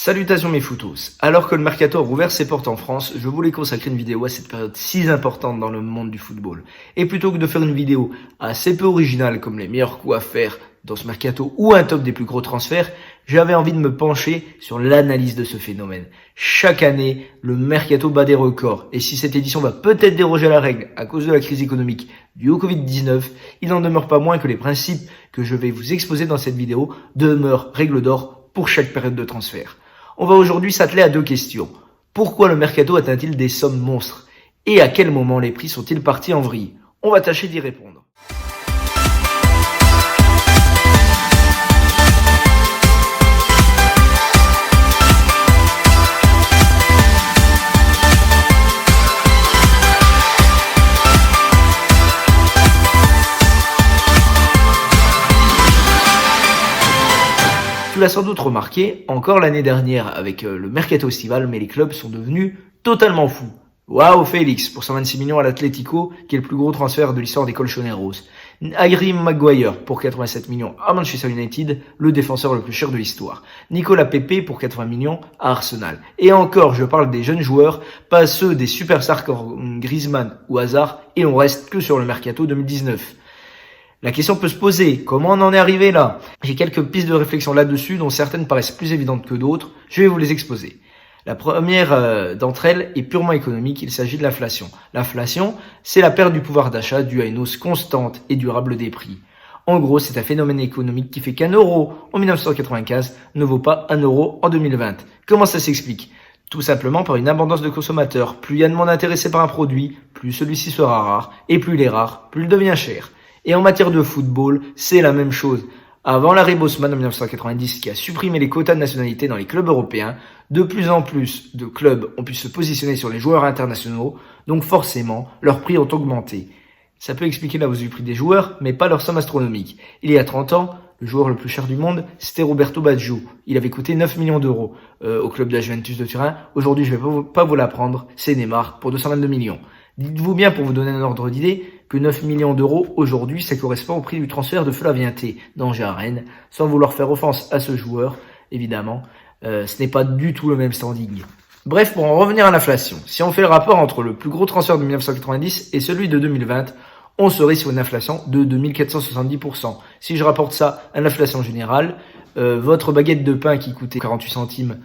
Salutations mes footos. Alors que le mercato a rouvert ses portes en France, je voulais consacrer une vidéo à cette période si importante dans le monde du football. Et plutôt que de faire une vidéo assez peu originale comme les meilleurs coups à faire dans ce mercato ou un top des plus gros transferts, j'avais envie de me pencher sur l'analyse de ce phénomène. Chaque année, le mercato bat des records. Et si cette édition va peut-être déroger à la règle à cause de la crise économique due au Covid-19, il n'en demeure pas moins que les principes que je vais vous exposer dans cette vidéo demeurent règles d'or pour chaque période de transfert. On va aujourd'hui s'atteler à deux questions. Pourquoi le mercato atteint-il des sommes monstres? Et à quel moment les prix sont-ils partis en vrille? On va tâcher d'y répondre. Tu l'as sans doute remarqué, encore l'année dernière avec le mercato estival, mais les clubs sont devenus totalement fous. Waouh Félix pour 126 millions à l'Atlético, qui est le plus gros transfert de l'histoire des Colchoneros. Harry Maguire pour 87 millions à Manchester United, le défenseur le plus cher de l'histoire. Nicolas Pepe pour 80 millions à Arsenal. Et encore, je parle des jeunes joueurs, pas ceux des superstars comme Griezmann ou Hazard, et on reste que sur le mercato 2019. La question peut se poser, comment on en est arrivé là? J'ai quelques pistes de réflexion là-dessus, dont certaines paraissent plus évidentes que d'autres. Je vais vous les exposer. La première d'entre elles est purement économique, il s'agit de l'inflation. L'inflation, c'est la perte du pouvoir d'achat due à une hausse constante et durable des prix. En gros, c'est un phénomène économique qui fait qu'un euro en 1995 ne vaut pas un euro en 2020. Comment ça s'explique? Tout simplement par une abondance de consommateurs. Plus il y a de monde intéressé par un produit, plus celui-ci sera rare, et plus il est rare, plus il devient cher. Et en matière de football, c'est la même chose. Avant l'arrêt Bosman en 1990 qui a supprimé les quotas de nationalité dans les clubs européens, de plus en plus de clubs ont pu se positionner sur les joueurs internationaux, donc forcément, leurs prix ont augmenté. Ça peut expliquer la hausse du prix des joueurs, mais pas leur somme astronomique. Il y a 30 ans, le joueur le plus cher du monde, c'était Roberto Baggio. Il avait coûté 9 millions d'euros au club de la Juventus de Turin. Aujourd'hui, je vais pas vous l'apprendre, c'est Neymar pour 222 millions. Dites-vous bien, pour vous donner un ordre d'idée, que 9 millions d'euros aujourd'hui, ça correspond au prix du transfert de Flavien T d'Angers à Rennes. Sans vouloir faire offense à ce joueur, évidemment, ce n'est pas du tout le même standing. Bref, pour en revenir à l'inflation, si on fait le rapport entre le plus gros transfert de 1990 et celui de 2020, on serait sur une inflation de 2470%. Si je rapporte ça à l'inflation générale, votre baguette de pain qui coûtait 48 centimes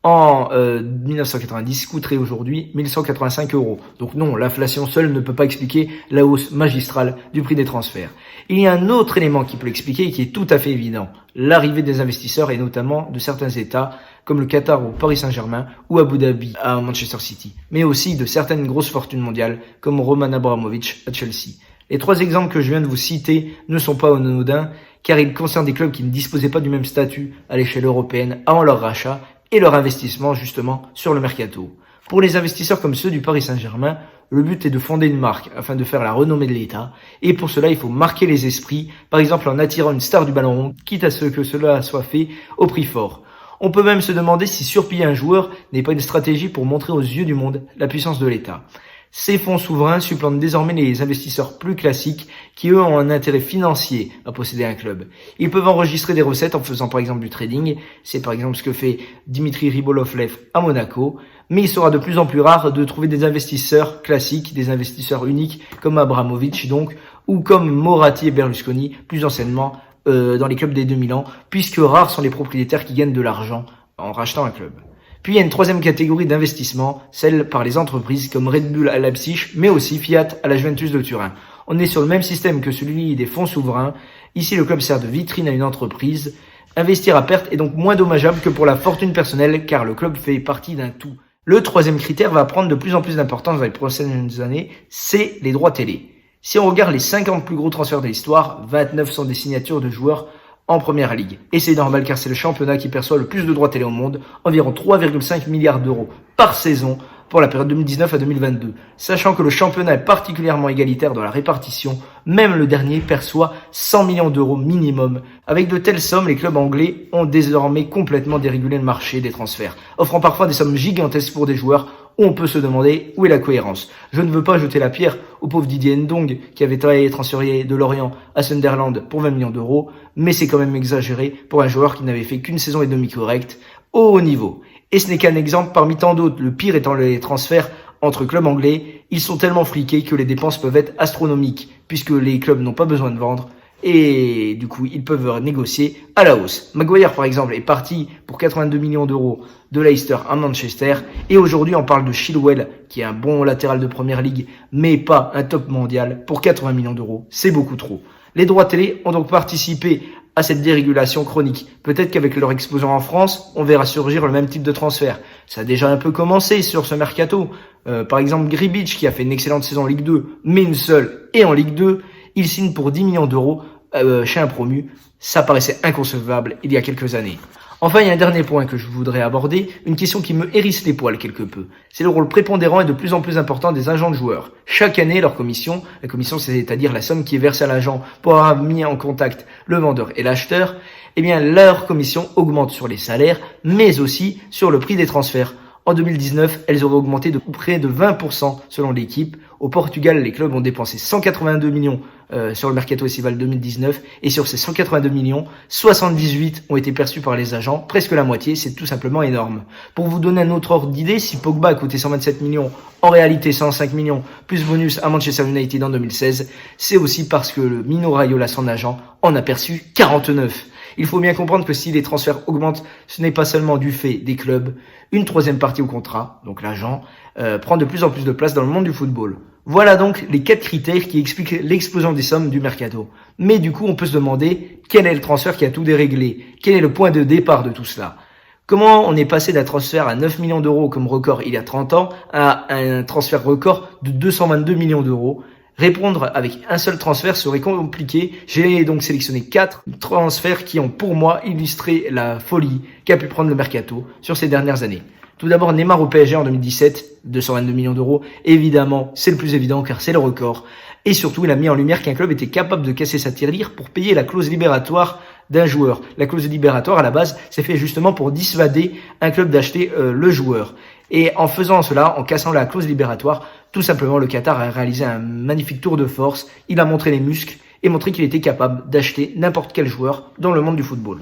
en 1990 coûterait aujourd'hui 1185 euros. Donc non, l'inflation seule ne peut pas expliquer la hausse magistrale du prix des transferts. Il y a un autre élément qui peut l'expliquer et qui est tout à fait évident. L'arrivée des investisseurs et notamment de certains États comme le Qatar au Paris Saint-Germain ou Abu Dhabi à Manchester City. Mais aussi de certaines grosses fortunes mondiales comme Roman Abramovich à Chelsea. Les trois exemples que je viens de vous citer ne sont pas anodins car ils concernent des clubs qui ne disposaient pas du même statut à l'échelle européenne avant leur rachat et leur investissement justement sur le mercato. Pour les investisseurs comme ceux du Paris Saint-Germain, le but est de fonder une marque afin de faire la renommée de l'État et pour cela il faut marquer les esprits, par exemple en attirant une star du ballon rond, quitte à ce que cela soit fait au prix fort. On peut même se demander si surpayer un joueur n'est pas une stratégie pour montrer aux yeux du monde la puissance de l'État. Ces fonds souverains supplantent désormais les investisseurs plus classiques qui eux ont un intérêt financier à posséder un club. Ils peuvent enregistrer des recettes en faisant par exemple du trading, c'est par exemple ce que fait Dimitri Ribolovlev à Monaco, mais il sera de plus en plus rare de trouver des investisseurs classiques, des investisseurs uniques comme Abramovich donc, ou comme Moratti et Berlusconi plus anciennement dans les clubs des 2000 ans, puisque rares sont les propriétaires qui gagnent de l'argent en rachetant un club. Puis il y a une troisième catégorie d'investissement, celle par les entreprises comme Red Bull à Leipzig, mais aussi Fiat à la Juventus de Turin. On est sur le même système que celui des fonds souverains. Ici, le club sert de vitrine à une entreprise. Investir à perte est donc moins dommageable que pour la fortune personnelle, car le club fait partie d'un tout. Le troisième critère va prendre de plus en plus d'importance dans les prochaines années, c'est les droits télé. Si on regarde les 50 plus gros transferts de l'histoire, 29 sont des signatures de joueurs en première ligue. Et c'est normal car c'est le championnat qui perçoit le plus de droits télé au monde, environ 3,5 milliards d'euros par saison pour la période 2019 à 2022. Sachant que le championnat est particulièrement égalitaire dans la répartition, même le dernier perçoit 100 millions d'euros minimum. Avec de telles sommes, les clubs anglais ont désormais complètement dérégulé le marché des transferts, offrant parfois des sommes gigantesques pour des joueurs où on peut se demander où est la cohérence. Je ne veux pas jeter la pierre au pauvre Didier Ndong qui avait été transféré de Lorient à Sunderland pour 20 millions d'euros, mais c'est quand même exagéré pour un joueur qui n'avait fait qu'une saison et demie correcte au haut niveau. Et ce n'est qu'un exemple parmi tant d'autres, le pire étant les transferts entre clubs anglais. Ils sont tellement friqués que les dépenses peuvent être astronomiques, puisque les clubs n'ont pas besoin de vendre, et du coup ils peuvent négocier à la hausse. Maguire par exemple est parti pour 82 millions d'euros de Leicester à Manchester, et aujourd'hui on parle de Chilwell qui est un bon latéral de première ligue mais pas un top mondial pour 80 millions d'euros. C'est beaucoup trop. Les droits télé ont donc participé à cette dérégulation chronique. Peut-être qu'avec leur explosion en France, on verra surgir le même type de transfert. Ça a déjà un peu commencé sur ce mercato. Par exemple, Gribic qui a fait une excellente saison en Ligue 2, mais une seule, et en Ligue 2, il signe pour 10 millions d'euros chez un promu. Ça paraissait inconcevable il y a quelques années. Enfin, il y a un dernier point que je voudrais aborder, une question qui me hérisse les poils quelque peu. C'est le rôle prépondérant et de plus en plus important des agents de joueurs. Chaque année, leur commission, la commission c'est-à-dire la somme qui est versée à l'agent pour avoir mis en contact le vendeur et l'acheteur, eh bien leur commission augmente sur les salaires, mais aussi sur le prix des transferts. En 2019, elles auraient augmenté de près de 20% selon l'équipe. Au Portugal, les clubs ont dépensé 182 millions sur le mercato estival 2019, et sur ces 182 millions, 78 ont été perçus par les agents, presque la moitié. C'est tout simplement énorme. Pour vous donner un autre ordre d'idée, si Pogba a coûté 127 millions, en réalité 105 millions plus bonus à Manchester United en 2016, c'est aussi parce que le Mino Raiola, son agent, en a perçu 49. Il faut bien comprendre que si les transferts augmentent, ce n'est pas seulement du fait des clubs. Une troisième partie au contrat, donc l'agent, prend de plus en plus de place dans le monde du football. Voilà donc les 4 critères qui expliquent l'explosion des sommes du mercato. Mais du coup, on peut se demander quel est le transfert qui a tout déréglé? Quel est le point de départ de tout cela? Comment on est passé d'un transfert à 9 millions d'euros comme record il y a 30 ans à un transfert record de 222 millions d'euros? Répondre avec un seul transfert serait compliqué. J'ai donc sélectionné 4 transferts qui ont pour moi illustré la folie qu'a pu prendre le mercato sur ces dernières années. Tout d'abord, Neymar au PSG en 2017, 222 millions d'euros. Évidemment, c'est le plus évident car c'est le record. Et surtout, il a mis en lumière qu'un club était capable de casser sa tirelire pour payer la clause libératoire d'un joueur. La clause libératoire, à la base, c'est fait justement pour dissuader un club d'acheter le joueur. Et en faisant cela, en cassant la clause libératoire, tout simplement, le Qatar a réalisé un magnifique tour de force. Il a montré les muscles et montré qu'il était capable d'acheter n'importe quel joueur dans le monde du football.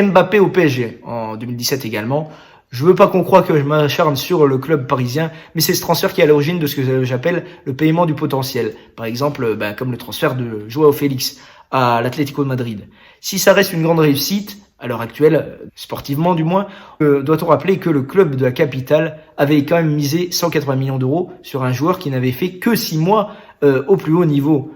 Mbappé au PSG en 2017 également. Je veux pas qu'on croie que je m'acharne sur le club parisien, mais c'est ce transfert qui est à l'origine de ce que j'appelle le paiement du potentiel. Par exemple, comme le transfert de Joao Félix à l'Atlético de Madrid. Si ça reste une grande réussite, à l'heure actuelle, sportivement du moins, doit-on rappeler que le club de la capitale avait quand même misé 180 millions d'euros sur un joueur qui n'avait fait que 6 mois au plus haut niveau.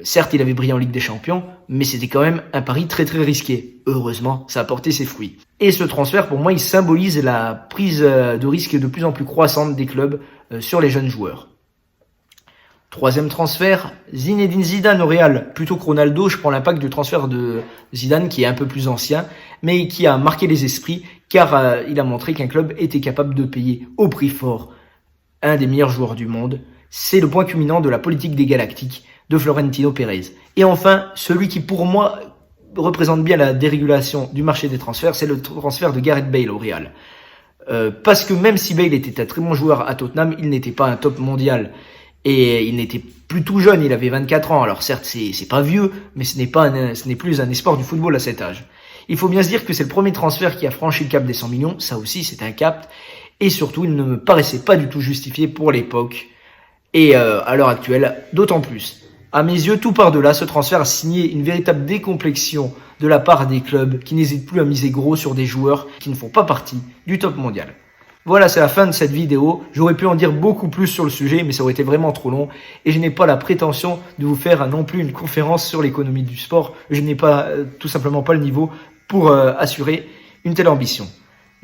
Certes, il avait brillé en Ligue des Champions, mais c'était quand même un pari très très risqué. Heureusement, ça a porté ses fruits. Et ce transfert, pour moi, il symbolise la prise de risque de plus en plus croissante des clubs sur les jeunes joueurs. Troisième transfert, Zinedine Zidane au Real. Plutôt que Ronaldo, je prends l'impact du transfert de Zidane qui est un peu plus ancien, mais qui a marqué les esprits car il a montré qu'un club était capable de payer au prix fort un des meilleurs joueurs du monde. C'est le point culminant de la politique des Galactiques de Florentino Pérez. Et enfin, celui qui pour moi représente bien la dérégulation du marché des transferts, c'est le transfert de Gareth Bale au Real. Parce que même si Bale était un très bon joueur à Tottenham, il n'était pas un top mondial. Et il n'était plus tout jeune, il avait 24 ans. Alors certes, c'est pas vieux, mais ce n'est plus un espoir du football à cet âge. Il faut bien se dire que c'est le premier transfert qui a franchi le cap des 100 millions. Ça aussi, c'est un cap. Et surtout, il ne me paraissait pas du tout justifié pour l'époque. Et à l'heure actuelle, d'autant plus. À mes yeux, tout par-delà, ce transfert a signé une véritable décomplexion de la part des clubs qui n'hésitent plus à miser gros sur des joueurs qui ne font pas partie du top mondial. Voilà, c'est la fin de cette vidéo. J'aurais pu en dire beaucoup plus sur le sujet, mais ça aurait été vraiment trop long. Et je n'ai pas la prétention de vous faire non plus une conférence sur l'économie du sport. Je n'ai pas, tout simplement pas le niveau pour assurer une telle ambition.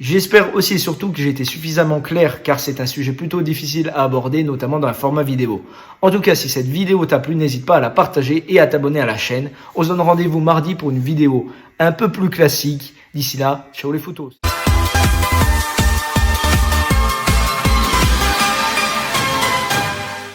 J'espère aussi et surtout que j'ai été suffisamment clair, car c'est un sujet plutôt difficile à aborder, notamment dans un format vidéo. En tout cas, si cette vidéo t'a plu, n'hésite pas à la partager et à t'abonner à la chaîne. On se donne rendez-vous mardi pour une vidéo un peu plus classique. D'ici là, ciao les photos.